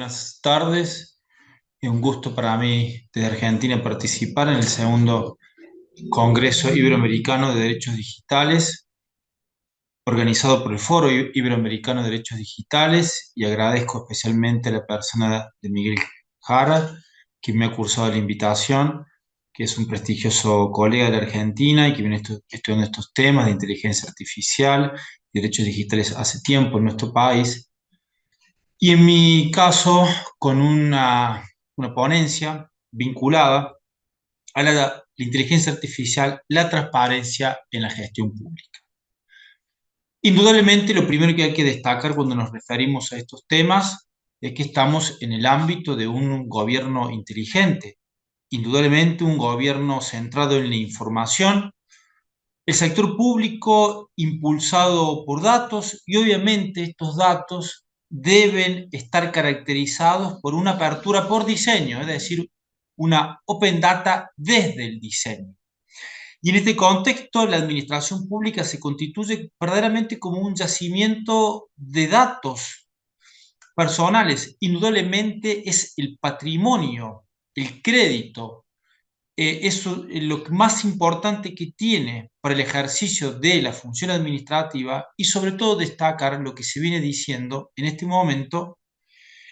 buenas tardes. Es un gusto para mí desde Argentina participar en el segundo Congreso Iberoamericano de Derechos Digitales, organizado por el Foro Iberoamericano de Derechos Digitales, y agradezco especialmente a la persona de Miguel Jara, que me ha cursado la invitación, que es un prestigioso colega de la Argentina y que viene estudiando estos temas de inteligencia artificial y derechos digitales hace tiempo en nuestro país. Y en mi caso, con una ponencia vinculada a la inteligencia artificial, la transparencia en la gestión pública. Indudablemente, lo primero que hay que destacar cuando nos referimos a estos temas es que estamos en el ámbito de un gobierno inteligente, indudablemente un gobierno centrado en la información, el sector público impulsado por datos, y obviamente estos datos deben estar caracterizados por una apertura por diseño, es decir, una open data desde el diseño. Y en este contexto, la administración pública se constituye verdaderamente como un yacimiento de datos personales. Indudablemente es el patrimonio, el crédito, eso es lo más importante que tiene para el ejercicio de la función administrativa. Y sobre todo destacar lo que se viene diciendo en este momento,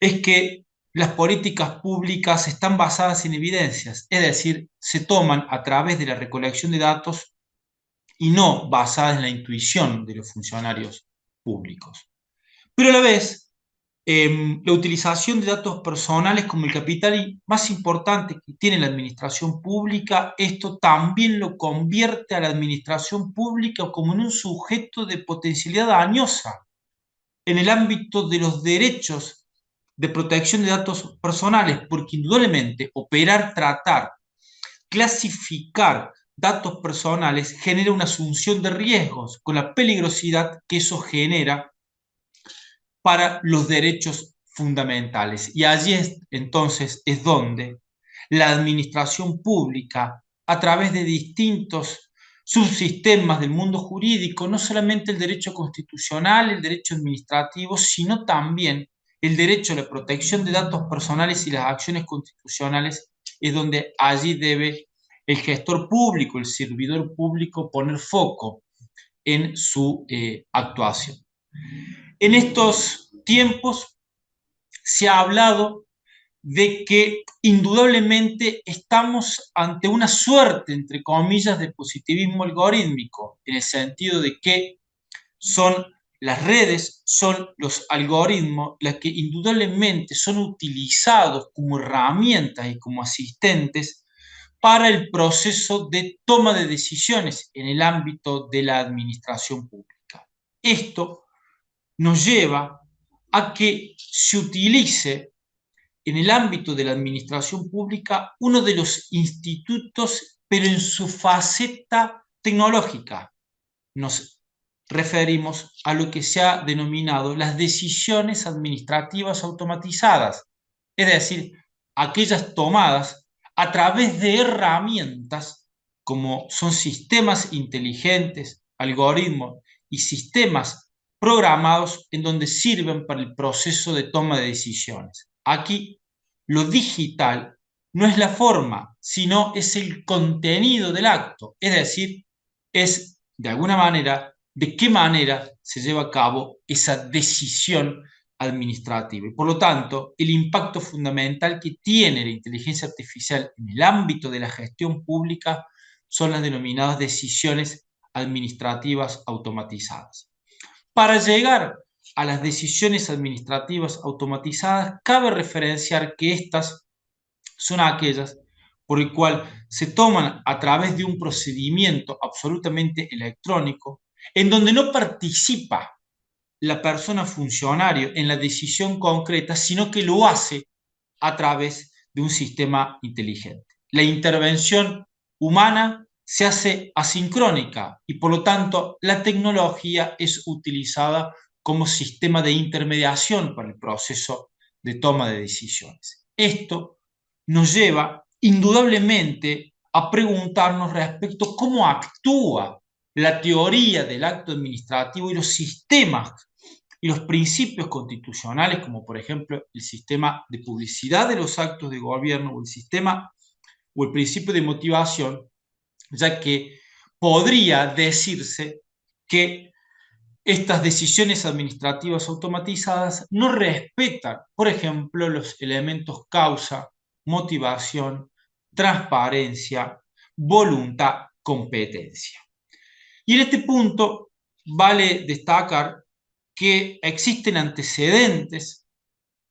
es que las políticas públicas están basadas en evidencias, es decir, se toman a través de la recolección de datos y no basadas en la intuición de los funcionarios públicos. Pero a la vez, la utilización de datos personales como el capital más importante que tiene la administración pública, esto también lo convierte a la administración pública como en un sujeto de potencialidad dañosa en el ámbito de los derechos de protección de datos personales, porque indudablemente operar, tratar, clasificar datos personales genera una asunción de riesgos, con la peligrosidad que eso genera para los derechos fundamentales. Y allí entonces es donde la administración pública, a través de distintos subsistemas del mundo jurídico, no solamente el derecho constitucional, el derecho administrativo, sino también el derecho a la protección de datos personales y las acciones constitucionales, es donde allí debe el gestor público, el servidor público, poner foco en su actuación. En estos tiempos se ha hablado de que indudablemente estamos ante una suerte, entre comillas, de positivismo algorítmico, en el sentido de que son las redes, son los algoritmos las que indudablemente son utilizados como herramientas y como asistentes para el proceso de toma de decisiones en el ámbito de la administración pública. Esto nos lleva a que se utilice en el ámbito de la administración pública uno de los institutos, pero en su faceta tecnológica. Nos referimos a lo que se ha denominado las decisiones administrativas automatizadas, es decir, aquellas tomadas a través de herramientas como son sistemas inteligentes, algoritmos y sistemas programados en donde sirven para el proceso de toma de decisiones. Aquí lo digital no es la forma, sino es el contenido del acto, es decir, es de alguna manera de qué manera se lleva a cabo esa decisión administrativa. Y por lo tanto, el impacto fundamental que tiene la inteligencia artificial en el ámbito de la gestión pública son las denominadas decisiones administrativas automatizadas. Para llegar a las decisiones administrativas automatizadas, cabe referenciar que estas son aquellas por el cual se toman a través de un procedimiento absolutamente electrónico, en donde no participa la persona funcionario en la decisión concreta, sino que lo hace a través de un sistema inteligente. La intervención humana se hace asincrónica y por lo tanto la tecnología es utilizada como sistema de intermediación para el proceso de toma de decisiones. Esto nos lleva indudablemente a preguntarnos respecto a cómo actúa la teoría del acto administrativo y los sistemas y los principios constitucionales, como por ejemplo el sistema de publicidad de los actos de gobierno o el sistema o el principio de motivación, ya que podría decirse que estas decisiones administrativas automatizadas no respetan, por ejemplo, los elementos causa, motivación, transparencia, voluntad, competencia. Y en este punto vale destacar que existen antecedentes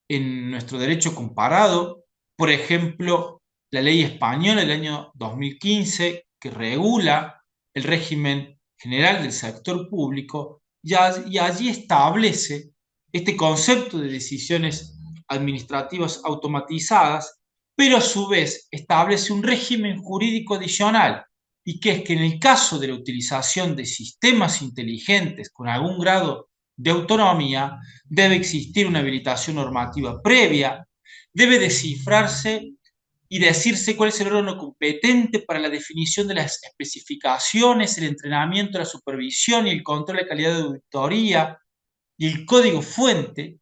en nuestro derecho comparado, por ejemplo, la ley española del año 2015 que regula el régimen general del sector público y allí establece este concepto de decisiones administrativas automatizadas, pero a su vez establece un régimen jurídico adicional, y que es que en el caso de la utilización de sistemas inteligentes con algún grado de autonomía, debe existir una habilitación normativa previa, debe descifrarse y decirse cuál es el órgano competente para la definición de las especificaciones, el entrenamiento, la supervisión y el control de calidad de auditoría y el código fuente,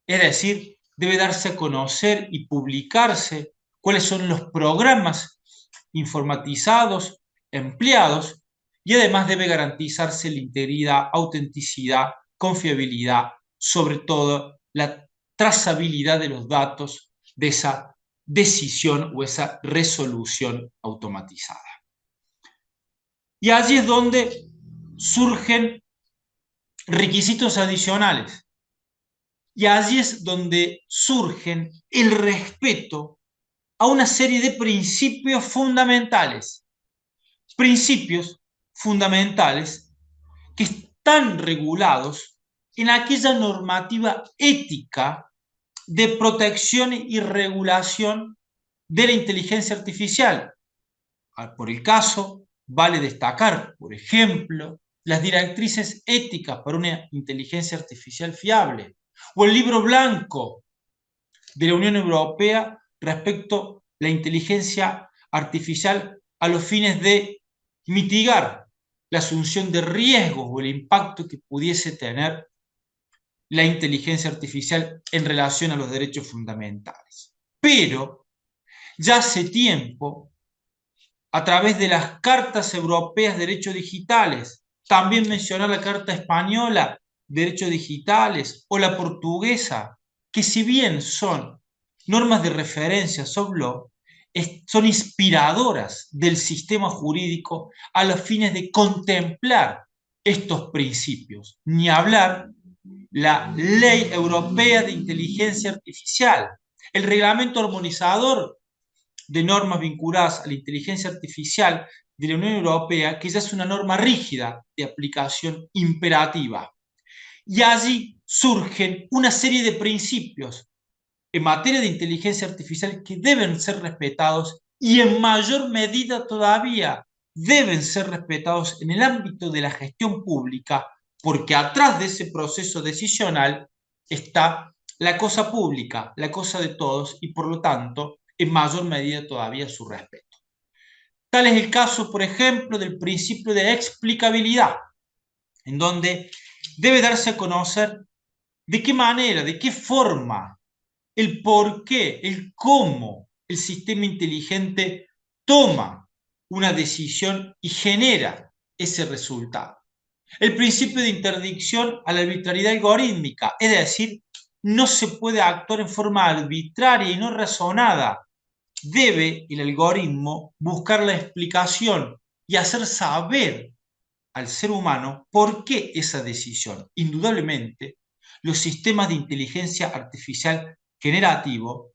es decir, debe darse a conocer y publicarse cuáles son los programas informatizados empleados y además debe garantizarse la integridad, autenticidad, confiabilidad, sobre todo la trazabilidad de los datos de esa decisión o esa resolución automatizada. Y allí es donde surgen requisitos adicionales. Y allí es donde surgen el respeto a una serie de principios fundamentales. Principios fundamentales que están regulados en aquella normativa ética de protección y regulación de la inteligencia artificial. Por el caso, vale destacar, por ejemplo, las directrices éticas para una inteligencia artificial fiable o el libro blanco de la Unión Europea respecto a la inteligencia artificial a los fines de mitigar la asunción de riesgos o el impacto que pudiese tener la inteligencia artificial en relación a los derechos fundamentales. Pero ya hace tiempo, a través de las cartas europeas de derechos digitales, también mencionar la Carta Española de Derechos Digitales o la portuguesa, que si bien son normas de referencia soft law, son inspiradoras del sistema jurídico a los fines de contemplar estos principios. Ni hablar la Ley Europea de Inteligencia Artificial, el reglamento armonizador de normas vinculadas a la inteligencia artificial de la Unión Europea, que ya es una norma rígida de aplicación imperativa. Y allí surgen una serie de principios en materia de inteligencia artificial que deben ser respetados y en mayor medida todavía deben ser respetados en el ámbito de la gestión pública, porque atrás de ese proceso decisional está la cosa pública, la cosa de todos, y por lo tanto, en mayor medida todavía su respeto. Tal es el caso, por ejemplo, del principio de explicabilidad, en donde debe darse a conocer de qué manera, de qué forma, el por qué, el cómo el sistema inteligente toma una decisión y genera ese resultado. El principio de interdicción a la arbitrariedad algorítmica, es decir, no se puede actuar en forma arbitraria y no razonada. Debe el algoritmo buscar la explicación y hacer saber al ser humano por qué esa decisión. Indudablemente, los sistemas de inteligencia artificial generativo,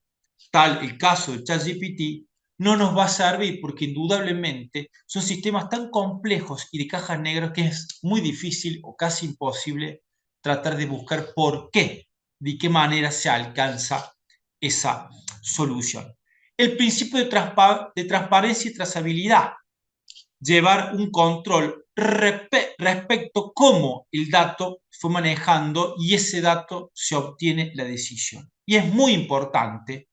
tal el caso de ChatGPT, no nos va a servir porque indudablemente son sistemas tan complejos y de cajas negras que es muy difícil o casi imposible tratar de buscar por qué, de qué manera se alcanza esa solución. El principio de transparencia y trazabilidad, llevar un control respecto a cómo el dato fue manejando y ese dato se obtiene la decisión. Y es muy importante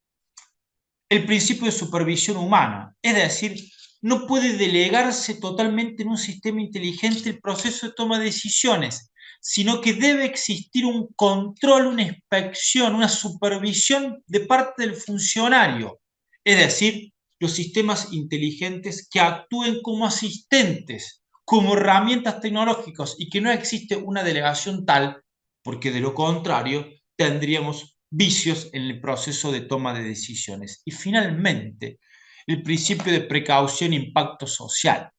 el principio de supervisión humana, es decir, no puede delegarse totalmente en un sistema inteligente el proceso de toma de decisiones, sino que debe existir un control, una inspección, una supervisión de parte del funcionario, es decir, los sistemas inteligentes que actúen como asistentes, como herramientas tecnológicas y que no existe una delegación tal, porque de lo contrario tendríamos vicios en el proceso de toma de decisiones. Y finalmente, el principio de precaución e impacto social.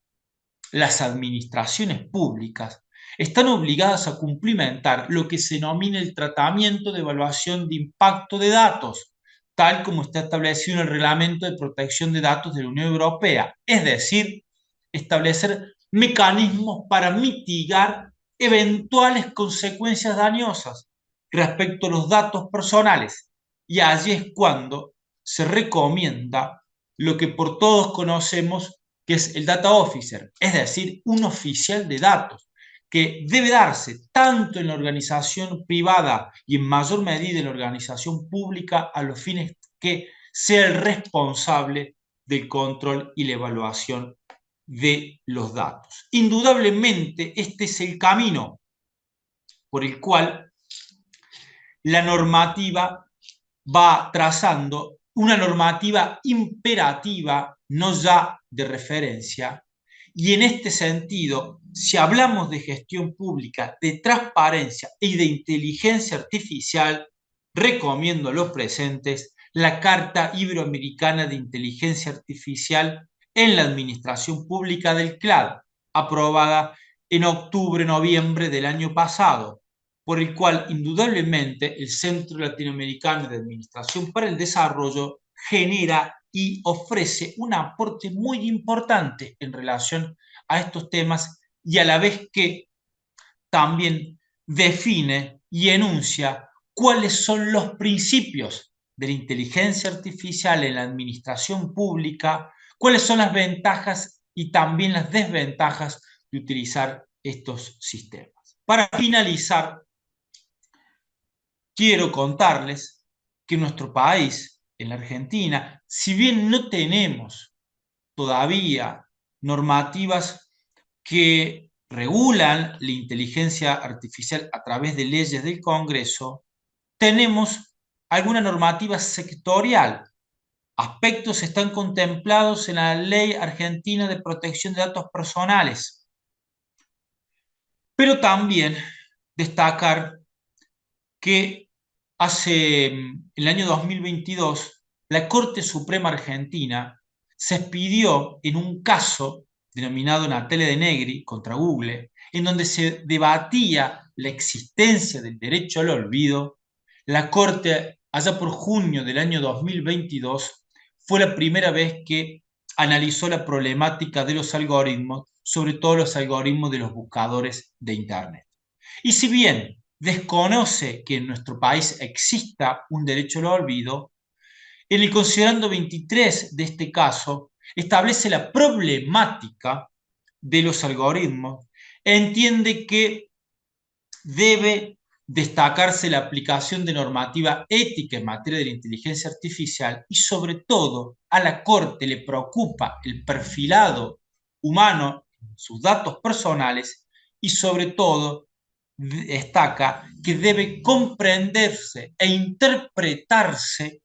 Las administraciones públicas están obligadas a cumplimentar lo que se denomina el tratamiento de evaluación de impacto de datos, tal como está establecido en el Reglamento de Protección de Datos de la Unión Europea, es decir, establecer mecanismos para mitigar eventuales consecuencias dañosas respecto a los datos personales. Y allí es cuando se recomienda lo que por todos conocemos que es el data officer, es decir, un oficial de datos, que debe darse tanto en la organización privada y en mayor medida en la organización pública a los fines que sea el responsable del control y la evaluación de los datos. Indudablemente, este es el camino por el cual la normativa va trazando una normativa imperativa, no ya de referencia, y en este sentido, si hablamos de gestión pública, de transparencia y de inteligencia artificial, recomiendo a los presentes la Carta Iberoamericana de Inteligencia Artificial en la Administración Pública del CLAD, aprobada en octubre-noviembre del año pasado, por el cual indudablemente el Centro Latinoamericano de Administración para el Desarrollo genera y ofrece un aporte muy importante en relación a estos temas y a la vez que también define y enuncia cuáles son los principios de la inteligencia artificial en la administración pública, cuáles son las ventajas y también las desventajas de utilizar estos sistemas. Para finalizar, quiero contarles que en nuestro país, en la Argentina, si bien no tenemos todavía normativas que regulan la inteligencia artificial a través de leyes del Congreso, tenemos alguna normativa sectorial. Aspectos están contemplados en la Ley Argentina de Protección de Datos Personales. Pero también destacar que en el año 2022 la Corte Suprema Argentina se expidió en un caso denominado Natale de Negri contra Google, en donde se debatía la existencia del derecho al olvido. La Corte, allá por junio del año 2022, fue la primera vez que analizó la problemática de los algoritmos, sobre todo los algoritmos de los buscadores de Internet. Y si bien desconoce que en nuestro país exista un derecho al olvido, en el considerando 23 de este caso establece la problemática de los algoritmos, entiende que debe destacarse la aplicación de normativa ética en materia de la inteligencia artificial y sobre todo a la Corte le preocupa el perfilado humano, sus datos personales y sobre todo destaca que debe comprenderse e interpretarse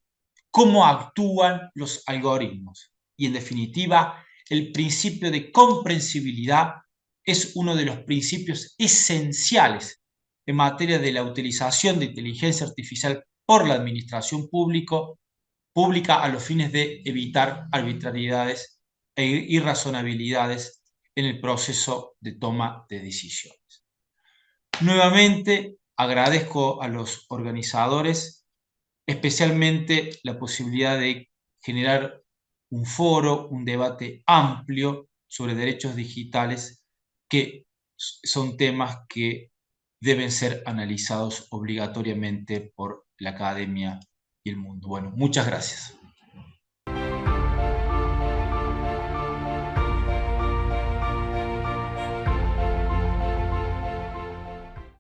cómo actúan los algoritmos. Y en definitiva, el principio de comprensibilidad es uno de los principios esenciales en materia de la utilización de inteligencia artificial por la administración pública a los fines de evitar arbitrariedades e irrazonabilidades en el proceso de toma de decisiones. Nuevamente agradezco a los organizadores, especialmente la posibilidad de generar un foro, un debate amplio sobre derechos digitales, que son temas que deben ser analizados obligatoriamente por la academia y el mundo. Bueno, muchas gracias.